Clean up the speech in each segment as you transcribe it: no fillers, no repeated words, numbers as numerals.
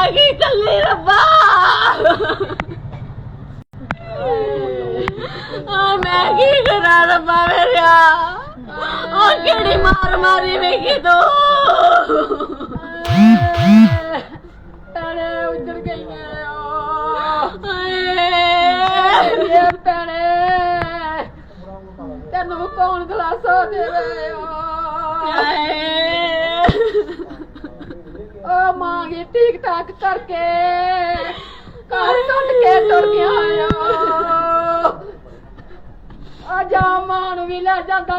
की कल्ली रब्बा मैं की करा रब्बा मेरे केड़ी मार मारी वेखी तो उधर गई तेन कौन गलासा दे मां की ठीक ठाक करके घर सुट के तुर गया जा मां भी ले जाता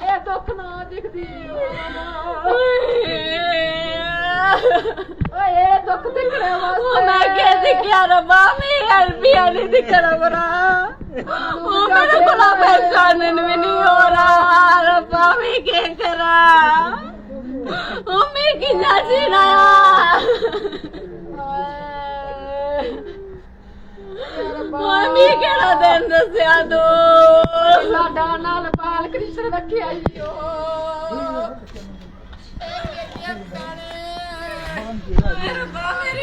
ये दुख ना दिखदी ये दुख दिखने वास्ते मैं क्या दिखया रब्बा मेरी हेल्प ही नहीं दिख रहा बरा मेरे को पहचान भी नहीं हो रहा रब्बा मैं क्या करा मैं कितना जीना मैं केड़ा दिन दस्या दो लाडा नाल बाल कृष्ण रखे आईओ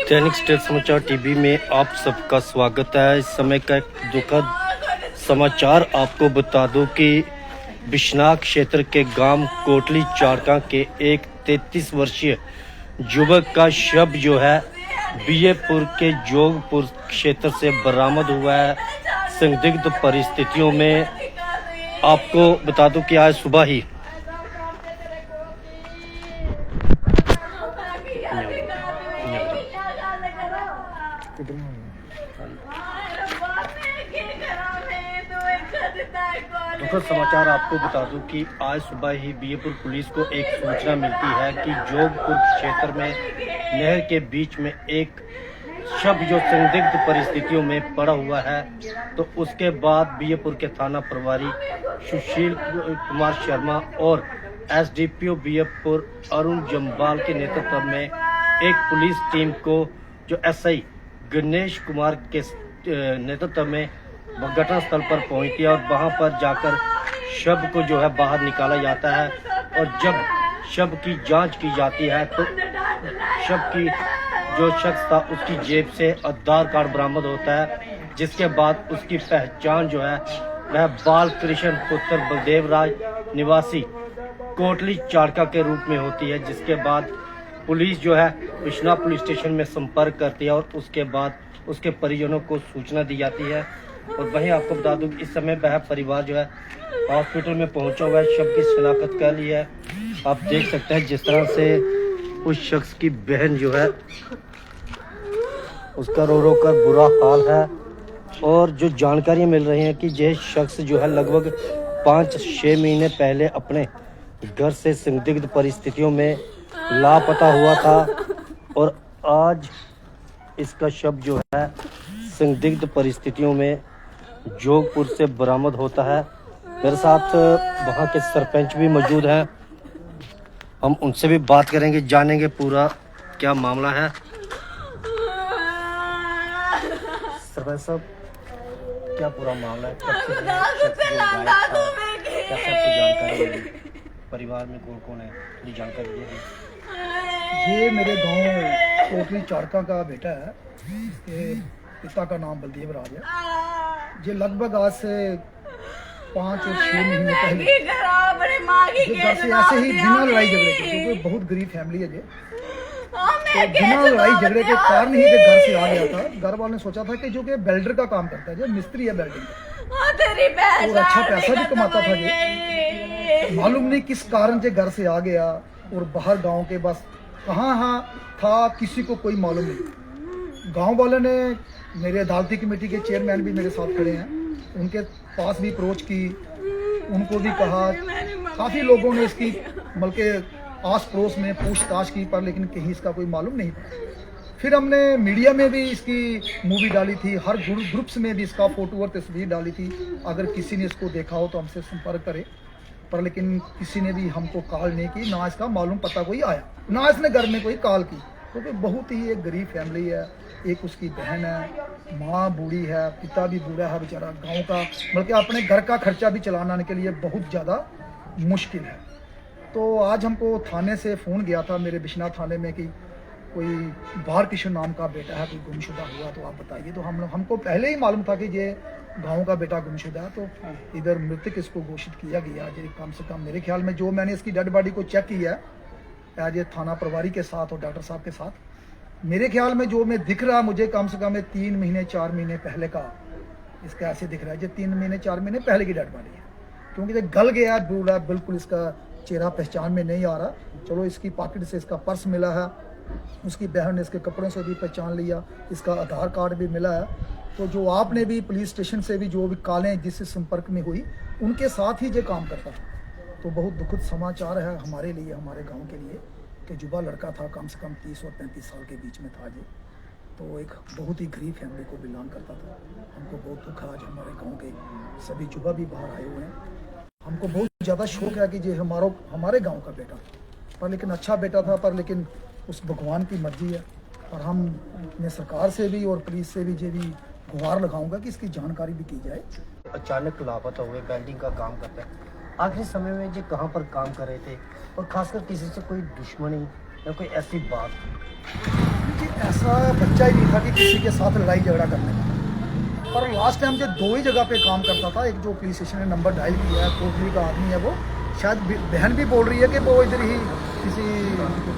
दैनिक स्टेट समाचार टीवी में आप सबका स्वागत है। इस समय का एक दुखद समाचार आपको बता दूं कि बिश्नाक क्षेत्र के गांव कोटली चाड़का के एक 33 वर्षीय युवक का शव जो है बीएपुर के जोगपुर क्षेत्र से बरामद हुआ है संदिग्ध परिस्थितियों में। आपको बता दूं कि आज सुबह ही दुखद समाचार आपको बता दूं कि आज सुबह ही बीएपुर पुलिस को एक सूचना मिलती है कि जोगपुर क्षेत्र में नहर के बीच में एक शव जो संदिग्ध परिस्थितियों में पड़ा हुआ है। तो उसके बाद बीएपुर के थाना प्रभारी सुशील कुमार शर्मा और एसडीपीओ बीएपुर अरुण जम्बाल के नेतृत्व में एक पुलिस टीम को जो एसआई गणेश कुमार के नेतृत्व में घटना स्थल पर पहुंचती है और वहां पर जाकर शव को जो है बाहर निकाला जाता है। और जब शव की जांच की जाती है तो शव की जो शख्स था उसकी जेब से आधार कार्ड बरामद होता है, जिसके बाद उसकी पहचान जो है वह बाल कृष्ण पुत्र बलदेव राज निवासी कोटली चाड़का के रूप में होती है। जिसके बाद पुलिस जो है बिश्ना पुलिस स्टेशन में संपर्क करती है और उसके बाद उसके परिजनों को सूचना दी जाती है। और वहीं आपको बता दूं कि इस समय वह परिवार जो है हॉस्पिटल में पहुंचा हुआ है, शव की शिनाख्त कर ली है। आप देख सकते हैं जिस तरह से उस शख्स की बहन जो है उसका रो रो कर बुरा हाल है। और जो जानकारियां मिल रही हैं कि यह शख्स जो है लगभग 5-6 महीने पहले अपने घर से संदिग्ध परिस्थितियों में लापता हुआ था और आज इसका शव जो है संदिग्ध परिस्थितियों में जोगपुर से बरामद होता है। मेरे साथ वहाँ के सरपंच भी मौजूद हैं, हम उनसे भी बात करेंगे, जानेंगे पूरा क्या मामला है। सरपंच साहब, क्या पूरा मामला है? कैसे आपको जानकारी मिली? परिवार में कौन कौन है, थोड़ी जानकारी दीजिए। ये मेरे गांव कोटली चाड़का का बेटा है, इसके पिता का नाम बलदेव राज है। ये लगभग आज से 5 और 6 महीने पहले ये घर से ऐसे ही बिना लड़ाई झगड़े के, क्योंकि बहुत गरीब फैमिली है ये, तो बिना लड़ाई झगड़े के कारण ही ये घर से आ गया था। घर वालों ने सोचा था कि जो कि वेल्डर का काम करता है, जो मिस्त्री है वेल्डिंग का, और अच्छा पैसा भी कमाता था ये। मालूम नहीं किस कारण से घर से आ गया और बाहर गाँव के बस कहाँ था किसी को कोई मालूम नहीं। गांव वालों ने, मेरे अदालती कमेटी के चेयरमैन भी मेरे साथ खड़े हैं, उनके पास भी अप्रोच की, उनको भी कहा, काफ़ी लोगों ने इसकी बल्कि आस पड़ोस में पूछताछ की, पर लेकिन कहीं इसका कोई मालूम नहीं था। फिर हमने मीडिया में भी इसकी मूवी डाली थी, हर ग्रुप्स में भी इसका फ़ोटो और तस्वीर डाली थी, अगर किसी ने इसको देखा हो तो हमसे संपर्क करे। पर लेकिन किसी ने भी हमको कॉल नहीं की, ना इसका मालूम पता कोई आया, ना इसने घर में कोई कॉल की, क्योंकि बहुत ही एक गरीब फैमिली है। एक उसकी बहन है, माँ बूढ़ी है, पिता भी बूढ़ा है बेचारा, गांव का बल्कि अपने घर का खर्चा भी चलाने के लिए बहुत ज़्यादा मुश्किल है। तो आज हमको थाने से फ़ोन गया था, मेरे बिश्ना थाने में, कि कोई बाहर किशन नाम का बेटा है, कोई गुमशुदा हुआ तो आप बताइए। तो हमको पहले ही मालूम था कि ये गांव का बेटा गुमशुदा है, तो इधर मृतक इसको घोषित किया गया। ये कम से कम मेरे ख्याल में जो मैंने इसकी डेड बॉडी को चेक किया है एज ये थाना प्रभारी के साथ और डॉक्टर साहब के साथ, मेरे ख्याल में जो मैं दिख रहा मुझे कम से कम 3 महीने 4 महीने पहले का इसका ऐसे दिख रहा है। ये 3 महीने 4 महीने पहले की डेड बॉडी है, क्योंकि ये गल गया है, बूढ़ा बिल्कुल, इसका चेहरा पहचान में नहीं आ रहा। चलो इसकी पॉकेट से इसका पर्स मिला है, उसकी बहन ने इसके कपड़ों से भी पहचान लिया, इसका आधार कार्ड भी मिला है। तो जो आपने भी पुलिस स्टेशन से भी जो भी कॉलें जिससे संपर्क में हुई उनके साथ ही ये काम करता था। तो बहुत दुखद समाचार है हमारे लिए, हमारे गांव के लिए, कि जुबा लड़का था, कम से कम 30 और 35 साल के बीच में था ये। तो एक बहुत ही गरीब फैमिली को बिलोंग करता था। हमको बहुत दुख है, आज हमारे गाँव के सभी जुबा भी बाहर आए हुए हैं। हमको बहुत ज़्यादा शौक है कि ये हमारे गांव का बेटा पर, लेकिन अच्छा बेटा था, पर लेकिन उस भगवान की मर्जी है। और मैं सरकार से भी और पुलिस से भी ये भी गुहार लगाऊंगा कि इसकी जानकारी भी की जाए। अचानक लापता हुए, वेल्डिंग का काम करते हैं, आखिरी समय में ये कहाँ पर काम कर रहे थे, और खासकर किसी से कोई दुश्मनी या कोई ऐसी बात? कि ऐसा बच्चा ही नहीं था कि किसी के साथ लड़ाई झगड़ा करने का, पर लास्ट टाइम जो 2 ही जगह पे काम करता था। एक जो पुलिस स्टेशन ने नंबर डायल किया है, कोटली का आदमी है वो, शायद बहन भी बोल रही है कि वो इधर ही किसी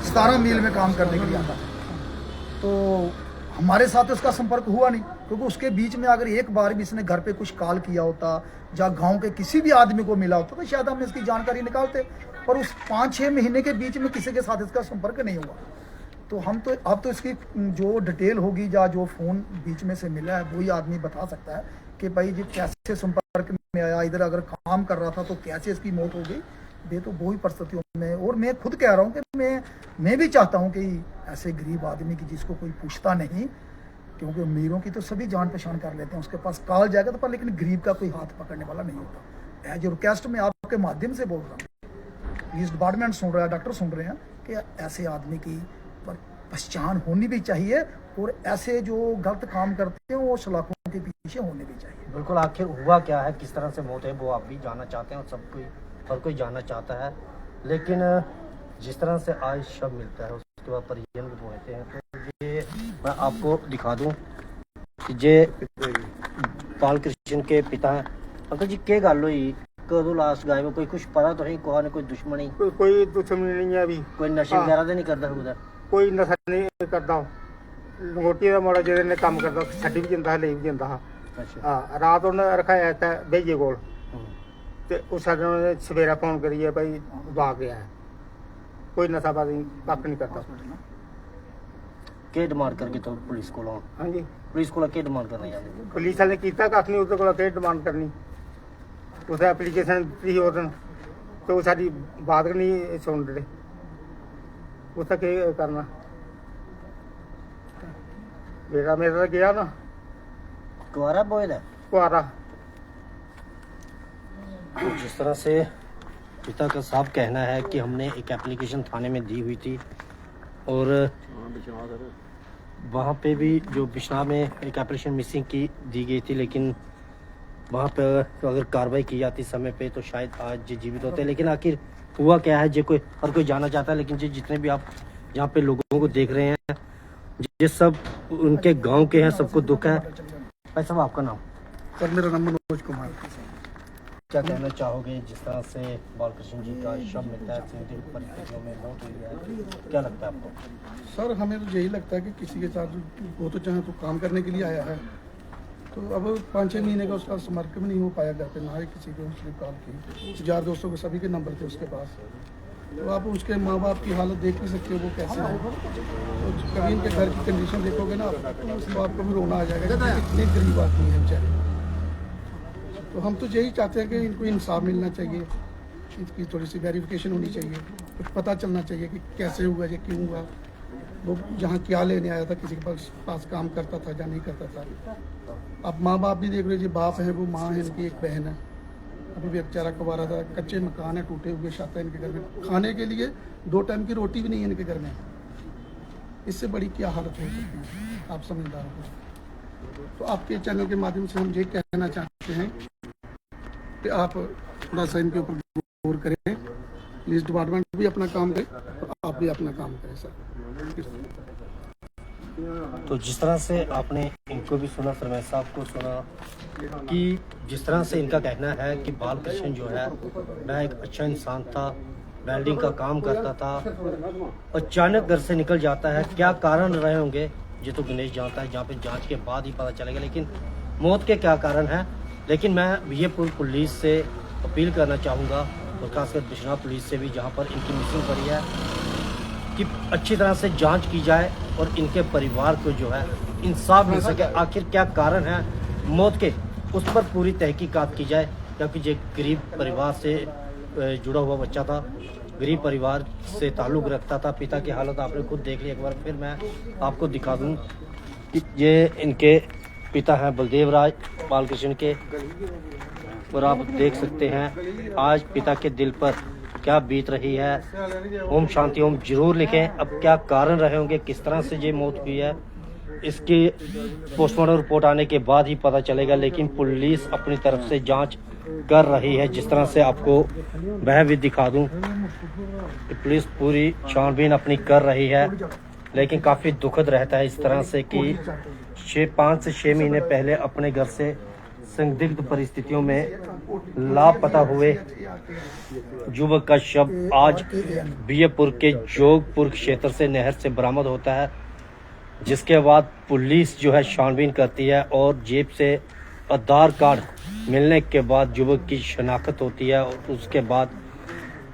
17 मील में काम करने के लिए आता था। तो हमारे साथ उसका संपर्क हुआ नहीं, क्योंकि उसके बीच में अगर एक बार भी इसने घर पे कुछ कॉल किया होता या गांव के किसी भी आदमी को मिला होता तो शायद हम इसकी जानकारी निकालते, पर उस 5-6 महीने के बीच में किसी के साथ इसका संपर्क नहीं हुआ। तो अब तो इसकी जो डिटेल होगी या जो फ़ोन बीच में से मिला है वही आदमी बता सकता है कि भाई ये कैसे संपर्क में आया, इधर अगर काम कर रहा था तो कैसे इसकी मौत हो गई। ये तो वही परिस्थितियों में, और मैं खुद कह रहा हूँ कि मैं भी चाहता हूँ कि ऐसे गरीब आदमी की जिसको कोई पूछता नहीं, क्योंकि अमीरों की तो सभी जान पहचान कर लेते हैं, उसके पास कॉल जाएगा तो पर, लेकिन गरीब का कोई हाथ पकड़ने वाला नहीं होता। एज ए रिक्वेस्ट मैं आपके माध्यम से बोल रहा हूँ, पुलिस डिपार्टमेंट सुन रहा है, डॉक्टर सुन रहे हैं, कि ऐसे आदमी की पर पहचान होनी भी चाहिए, और ऐसे जो गलत काम करते हैं वो सलाखों के पीछे होने भी चाहिए। बिल्कुल, आखिर हुआ क्या है, किस तरह से मौत है, वो आप भी जानना चाहते हैं और सब कोई हर कोई जानना चाहता है। लेकिन जिस तरह से आज शव मिलता है उसके बाद परिजन भी पहुँचते हैं, तो ये मैं आपको दिखा दूँ कि ये बाल कृष्ण के पिता हैं। अंकल जी, क्या गल हुई, कदों लास्ट गाय में कोई कुछ पता तो नहीं, कोई ने कोई दुश्मनी? कोई दुश्मनी नहीं है अभी। कोई नशे वगैरह तो नहीं करता उधर? कोई नशा नहीं करता। लंगोटी का मुंडा जिहदे ने काम करता, छड्डी भी जांदा, ले भी जांदा। हाँ, रात उन्हें रखाया था बेजे कोल, ते उस ने सवेरा फोन करिए भाई भाग गया है। कोई नशाबाजी कख नहीं करता। क्या डिमांड करके तो पुलिस को? हाँ जी, पुलिस को क्या डिमांड करना चाहते? पुलिस वाले कीता कख नहीं, उसदे कोल क्या डिमांड करनी। उसे एप्लीकेशन दी उस दिन, तो वो साडी बात नहीं सुन रहे, उसका क्या करना। बेटा मेरा तो गया ना, कुआरा बॉय है, कुआरा। जिस तरह से पिता का साफ कहना है कि हमने एक एप्लीकेशन थाने में दी हुई थी, और वहाँ पे भी जो बिशना में एक एप्लीकेशन मिसिंग की दी गई थी, लेकिन वहाँ पे तो अगर कार्रवाई की जाती समय पे तो शायद आज जीवित होते। लेकिन आखिर हुआ क्या है, ये कोई हर कोई जानना चाहता है। लेकिन जितने भी आप यहाँ पे लोगों को देख रहे हैं, ये सब उनके गांव के हैं, सबको दुख है। भाई साहब, आपका नाम? सर, मेरा नाम मनोज कुमार। क्या कहना चाहोगे, जिस तरह से बालकृष्ण जी का शव मिलता है, संदिग्ध परिस्थितियों में मौत हुई है, क्या लगता है आपको? सर, हमें तो यही लगता है कि किसी के साथ वो तो चाहे तो काम करने के लिए आया है, तो अब 5-6 महीने का उसका संपर्क भी नहीं हो पाया घर पे, ना ही किसी को उसने कॉल की। 4 दोस्तों के सभी के नंबर थे उसके पास। तो आप उसके माँ बाप की हालत देख नहीं सकते हो वो कैसे है। तो कभी इनके घर की कंडीशन देखोगे ना तो आपको भी रोना आ जाएगा कि कितने गरीब आदमी है बेचारे। तो हम तो यही चाहते हैं कि इनको इंसाफ मिलना चाहिए, इसकी थोड़ी सी वेरिफिकेशन होनी चाहिए, कुछ पता चलना चाहिए कि कैसे हुआ, ये क्यों हुआ, वो जहाँ क्या लेने आया था, किसी के पास काम करता था या नहीं करता था। अब माँ बाप भी देख रहे, जी बाप है, वो माँ है, इनकी एक बहन है, अभी भी बेचारा कबारा था, कच्चे मकान है, टूटे हुए छत है इनके घर में, खाने के लिए 2 टाइम की रोटी भी नहीं है इनके घर में। इससे बड़ी क्या हालत हो सकती है, आप समझदार हो। तो आपके चैनल के माध्यम से हम ये कहना चाहते हैं कि आप थोड़ा सा इनके ऊपर गौर करें, पुलिस डिपार्टमेंट भी अपना काम करे और आप भी अपना काम करें सर। तो जिस तरह से आपने इनको भी सुना, सरमैद साहब को सुना कि जिस तरह से इनका कहना है कि बालकृष्ण जो है वह एक अच्छा इंसान था, वेल्डिंग का काम करता था, अचानक घर से निकल जाता है। क्या कारण रहे होंगे ये तो गणेश जानता है, जहाँ पे जांच के बाद ही पता चलेगा, लेकिन मौत के क्या कारण हैं। लेकिन मैं बीएपुर पुलिस से अपील करना चाहूँगा और खासकर बिश्नाह पुलिस से भी, जहाँ पर इनकी मिसिंग पड़ी है, कि अच्छी तरह से जांच की जाए और इनके परिवार को जो है इंसाफ मिल सके। आखिर क्या कारण है मौत के, उस पर पूरी तहकीकात की जाए, क्योंकि ये गरीब परिवार से जुड़ा हुआ बच्चा था, गरीब परिवार से ताल्लुक़ रखता था। पिता की हालत आपने खुद देख ली, एक बार फिर मैं आपको दिखा दूं कि ये इनके पिता हैं बलदेव राज बालकृष्ण के, और आप देख सकते हैं आज पिता के दिल पर क्या बीत रही है। ओम शांति ओम जरूर लिखें। अब क्या कारण रहे होंगे, किस तरह से ये मौत हुई है, इसकी पोस्टमार्टम रिपोर्ट आने के बाद ही पता चलेगा। लेकिन पुलिस अपनी तरफ से जांच कर रही है। जिस तरह से आपको वह भी दिखा दूं कि पुलिस पूरी छानबीन अपनी कर रही है। लेकिन काफ़ी दुखद रहता है इस तरह से कि 5 से 6 महीने पहले अपने घर से संदिग्ध परिस्थितियों में लापता हुए युवक का शव आज बीएपुर के जोगपुर क्षेत्र से नहर से बरामद होता है। जिसके बाद पुलिस जो है छानबीन करती है और जेब से आधार कार्ड मिलने के बाद युवक की शनाख्त होती है और उसके बाद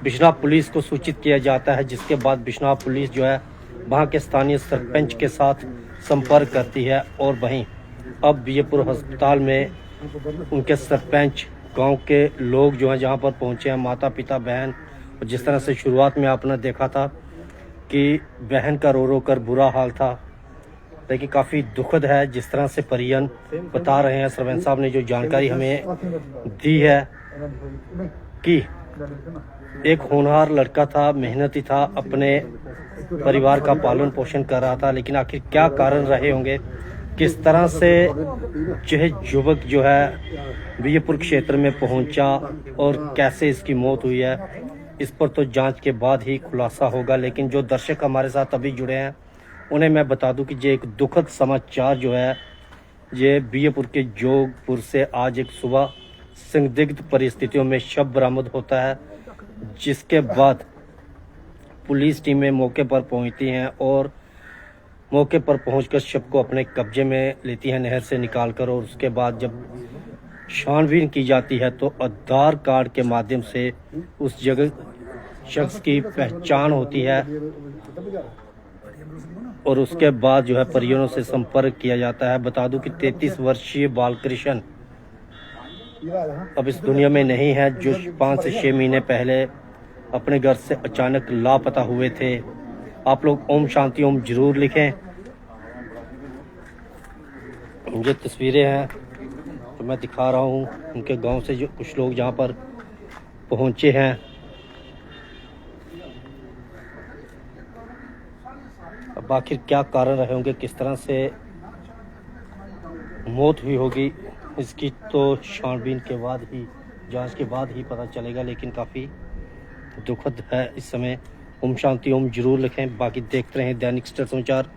बिश्नाह पुलिस को सूचित किया जाता है। जिसके बाद बिश्नाह पुलिस जो है वहाँ के स्थानीय सरपंच के साथ संपर्क करती है और वहीं अब बीएपुर अस्पताल में उनके सरपंच, गांव के लोग जो हैं जहां पर पहुंचे हैं, माता पिता बहन, और जिस तरह से शुरुआत में आपने देखा था कि बहन का रो रो कर बुरा हाल था, लेकिन काफ़ी दुखद है जिस तरह से परिजन बता रहे हैं। सरपंच साहब ने जो जानकारी हमें दी है कि एक होनहार लड़का था, मेहनती था, अपने परिवार का पालन पोषण कर रहा था, लेकिन आखिर क्या कारण रहे होंगे, किस तरह से युवक जो है बीएपुर क्षेत्र में पहुंचा और कैसे इसकी मौत हुई है, इस पर तो जांच के बाद ही खुलासा होगा। लेकिन जो दर्शक हमारे साथ अभी जुड़े हैं उन्हें मैं बता दूं कि ये एक दुखद समाचार जो है ये बीएपुर के जोगपुर से आज एक सुबह संदिग्ध परिस्थितियों में शव बरामद होता है। जिसके बाद पुलिस टीमें मौके पर पहुंचती हैं और मौके पर पहुंचकर शव को अपने कब्जे में लेती हैं नहर से निकालकर, और उसके बाद जब छानबीन की जाती है तो आधार कार्ड के माध्यम से उस जगह शख्स की पहचान होती है और उसके बाद जो है परिजनों से संपर्क किया जाता है। बता दूं कि 33 वर्षीय बालकृष्ण अब इस दुनिया में नहीं है, जो 5 से 6 महीने पहले अपने घर से अचानक लापता हुए थे। आप लोग ओम शांति ओम जरूर लिखें। ये तस्वीरें हैं तो मैं दिखा रहा हूँ उनके गांव से जो कुछ लोग जहाँ पर पहुँचे हैं। अब आखिर क्या कारण रहे होंगे, किस तरह से मौत हुई होगी, इसकी तो छानबीन के बाद ही, जांच के बाद ही पता चलेगा। लेकिन काफ़ी दुखद है इस समय। ओम शांति ओम जरूर लिखें। बाकी देखते रहें दैनिक स्टार समाचार।